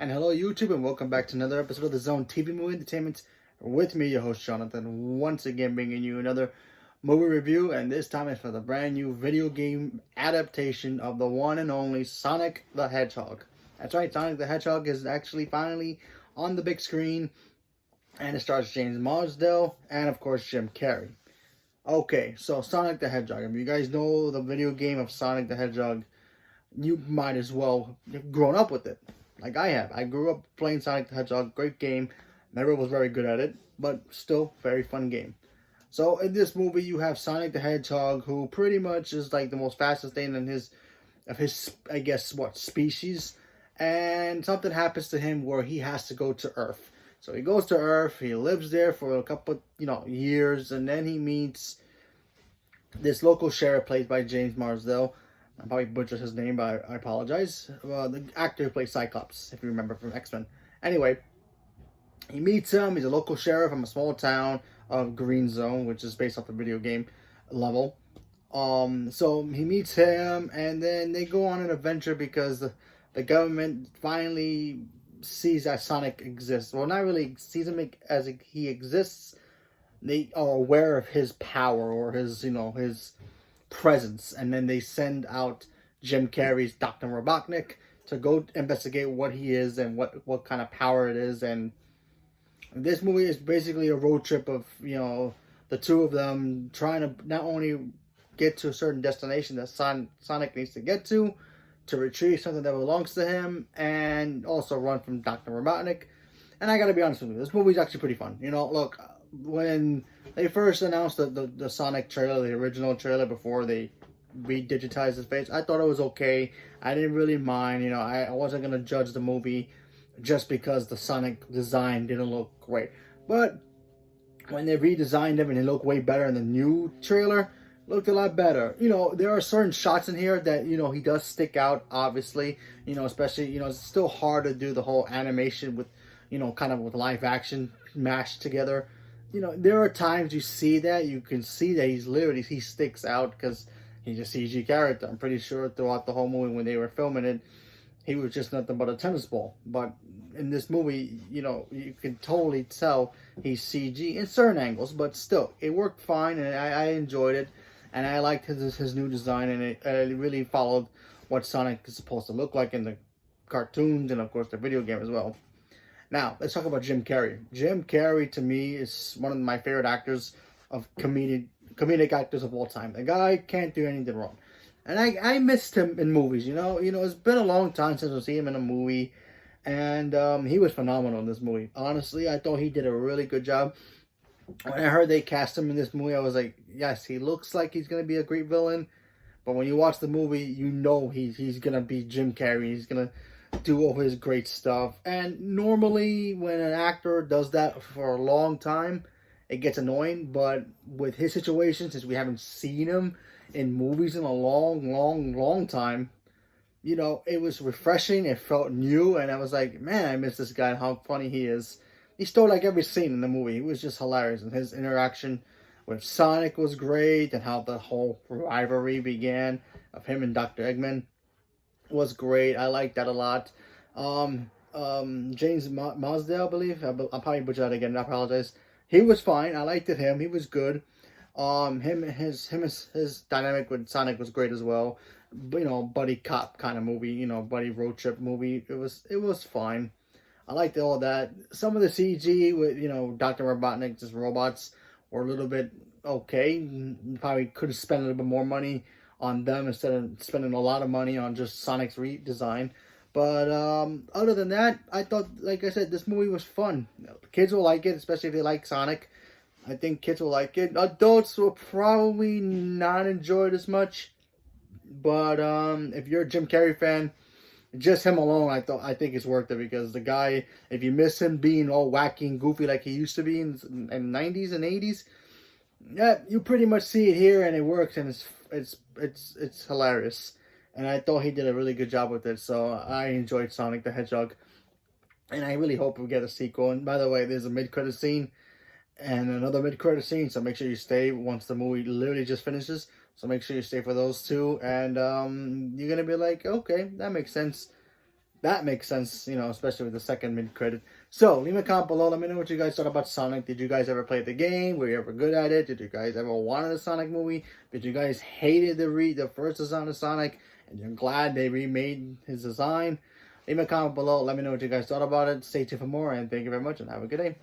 And hello, YouTube, and welcome back to another episode of the Zone TV Movie Entertainment with me, your host, Jonathan, once again bringing you another movie review, and this time it's for the brand new video game adaptation of the one and only Sonic the Hedgehog. That's right, Sonic the Hedgehog is actually finally on the big screen, and it stars James Marsden and, of course, Jim Carrey. Okay, so Sonic the Hedgehog. If you guys know the video game of Sonic the Hedgehog, you might as well have grown up with it. Like I have. I grew up playing Sonic the Hedgehog. Great game. Never was very good at it, but still very fun game. So in this movie, you have Sonic the Hedgehog, who pretty much is like the most fastest thing in his I guess, what, species. And something happens to him where he has to go to Earth. So he goes to Earth. He lives there for a couple, years, and then he meets this local sheriff played by James Marsden. I probably butchered his name, but I apologize. The actor who plays Cyclops, if you remember from X-Men. Anyway, he meets him. He's a local sheriff from a small town of Green Zone, which is based off the video game level. So he meets him, and then they go on an adventure because the government finally sees that Sonic exists. Well, not really sees him as he exists. They are aware of his power or his presence, and then they send out Jim Carrey's Dr. Robotnik to go investigate what he is and what kind of power it is. And this movie is basically a road trip of the two of them trying to not only get to a certain destination that Sonic needs to get to retrieve something that belongs to him, and also run from Dr. Robotnik. And I gotta be honest with you, this movie's actually pretty fun. Look, when they first announced the Sonic trailer, the original trailer, before they re-digitized his face, I thought it was okay. I didn't really mind. I wasn't going to judge the movie just because the Sonic design didn't look great. But when they redesigned him and he looked way better in the new trailer, looked a lot better. There are certain shots in here that, he does stick out, obviously. Especially, it's still hard to do the whole animation with, kind of with live action mashed together. There are times you see that, you can see that he sticks out because he's a CG character. I'm pretty sure throughout the whole movie when they were filming it, he was just nothing but a tennis ball. But in this movie, you can totally tell he's CG in certain angles, but still, it worked fine, and I enjoyed it. And I liked his new design, and it really followed what Sonic is supposed to look like in the cartoons and, of course, the video game as well. Now, let's talk about Jim Carrey. Jim Carrey, to me, is one of my favorite actors of comedic actors of all time. The guy can't do anything wrong. And I missed him in movies, it's been a long time since I've seen him in a movie. And he was phenomenal in this movie. Honestly, I thought he did a really good job. When I heard they cast him in this movie, I was like, yes, he looks like he's going to be a great villain. But when you watch the movie, he's going to be Jim Carrey. He's going to do all his great stuff. And normally when an actor does that for a long time, it gets annoying. But with his situation, since we haven't seen him in movies in a long time, it was refreshing. It felt new, and I was like, man, I miss this guy and how funny he is. He stole like every scene in the movie. He was just hilarious, and his interaction with Sonic was great, and how the whole rivalry began of him and Dr. Eggman was great. I liked that a lot. James Marsden, I believe. I'll probably butcher that again. I apologize. He was fine. I liked him. He was good. His dynamic with Sonic was great as well. Buddy cop kind of movie. Buddy road trip movie. It was fine. I liked all that. Some of the CG with Dr. Robotnik, just robots, were a little bit okay. Probably could have spent a little bit more money on them instead of spending a lot of money on just Sonic's redesign. But other than that, I thought, like I said, this movie was fun. Kids will like it, especially if they like Sonic. I think kids will like it. Adults will probably not enjoy it as much. But if you're a Jim Carrey fan, just him alone, I think it's worth it, because the guy, if you miss him being all wacky and goofy like he used to be in the 90s and 80s, yeah, you pretty much see it here, and it works, and it's hilarious. And I thought he did a really good job with it, so I enjoyed Sonic the Hedgehog. And I really hope we get a sequel. And by the way, there's a mid-credit scene and another mid-credit scene, so make sure you stay once the movie literally just finishes. So make sure you stay for those two, and you're going to be like, okay, that makes sense. that makes sense, you know, especially with the second mid-credit. So, leave a comment below. Let me know what you guys thought about Sonic. Did you guys ever play the game? Were you ever good at it? Did you guys ever wanted a Sonic movie? Did you guys hated the first design of Sonic, and you're glad they remade his design? Leave a comment below. Let me know what you guys thought about it. Stay tuned for more, and thank you very much, and have a good day.